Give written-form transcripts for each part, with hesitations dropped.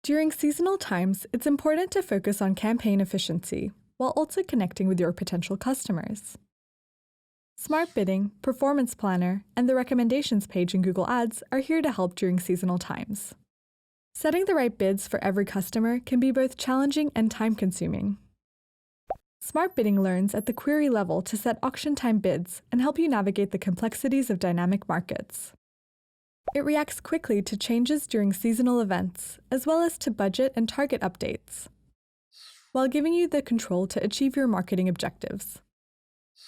During seasonal times, it's important to focus on campaign efficiency, while also connecting with your potential customers. Smart Bidding, Performance Planner, and the Recommendations page in Google Ads are here to help during seasonal times. Setting the right bids for every customer can be both challenging and time-consuming. Smart Bidding learns at the query level to set auction time bids and help you navigate the complexities of dynamic markets. It reacts quickly to changes during seasonal events, as well as to budget and target updates, while giving you the control to achieve your marketing objectives.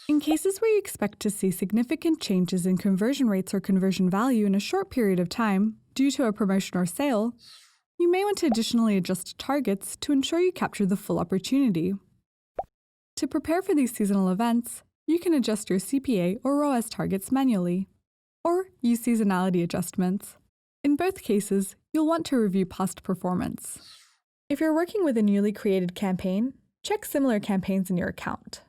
In cases where you expect to see significant changes in conversion rates or conversion value in a short period of time due to a promotion or sale, you may want to additionally adjust targets to ensure you capture the full opportunity. To prepare for these seasonal events, you can adjust your CPA or ROAS targets manually, or use seasonality adjustments. In both cases, you'll want to review past performance. If you're working with a newly created campaign, check similar campaigns in your account.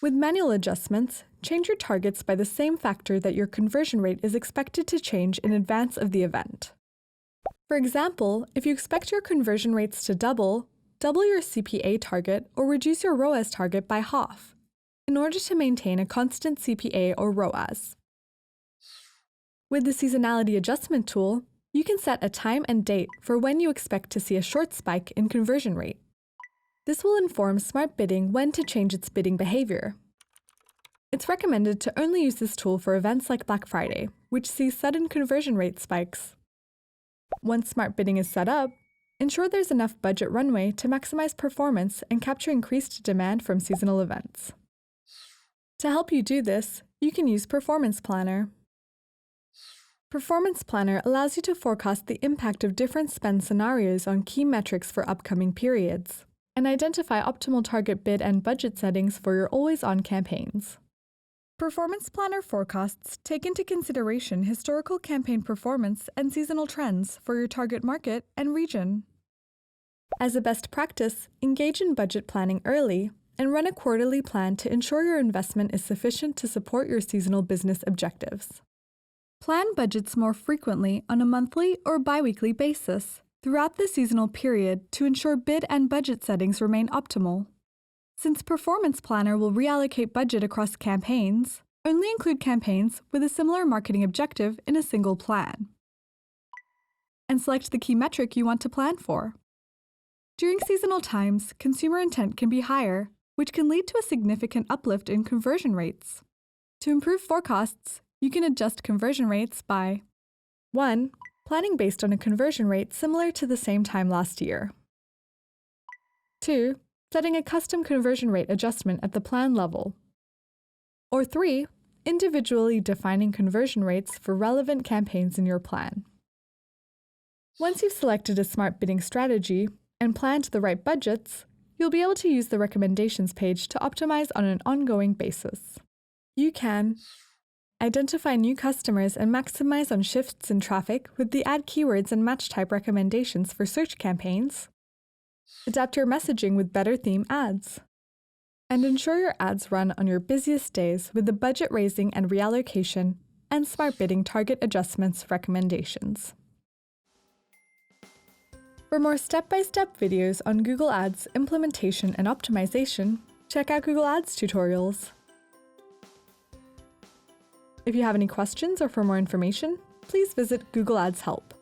With manual adjustments, change your targets by the same factor that your conversion rate is expected to change in advance of the event. For example, if you expect your conversion rates to double your CPA target or reduce your ROAS target by half, in order to maintain a constant CPA or ROAS. With the Seasonality Adjustment tool, you can set a time and date for when you expect to see a short spike in conversion rate. This will inform Smart Bidding when to change its bidding behavior. It's recommended to only use this tool for events like Black Friday, which see sudden conversion rate spikes. Once Smart Bidding is set up, ensure there's enough budget runway to maximize performance and capture increased demand from seasonal events. To help you do this, you can use Performance Planner. Performance Planner allows you to forecast the impact of different spend scenarios on key metrics for upcoming periods, and identify optimal target bid and budget settings for your always-on campaigns. Performance Planner forecasts take into consideration historical campaign performance and seasonal trends for your target market and region. As a best practice, engage in budget planning early and run a quarterly plan to ensure your investment is sufficient to support your seasonal business objectives. Plan budgets more frequently on a monthly or bi-weekly basis throughout the seasonal period to ensure bid and budget settings remain optimal. Since Performance Planner will reallocate budget across campaigns, only include campaigns with a similar marketing objective in a single plan. And select the key metric you want to plan for. During seasonal times, consumer intent can be higher, which can lead to a significant uplift in conversion rates. To improve forecasts, you can adjust conversion rates by 1. Planning based on a conversion rate similar to the same time last year. 2. Setting a custom conversion rate adjustment at the plan level. Or 3. Individually defining conversion rates for relevant campaigns in your plan. Once you've selected a Smart Bidding strategy and planned the right budgets, you'll be able to use the Recommendations page to optimize on an ongoing basis. You can identify new customers and maximize on shifts in traffic with the Add Keywords and Match Type recommendations for search campaigns, adapt your messaging with better theme ads, and ensure your ads run on your busiest days with the budget raising and reallocation and Smart Bidding target adjustments recommendations. For more step-by-step videos on Google Ads implementation and optimization, check out Google Ads tutorials. If you have any questions or for more information, please visit Google Ads Help.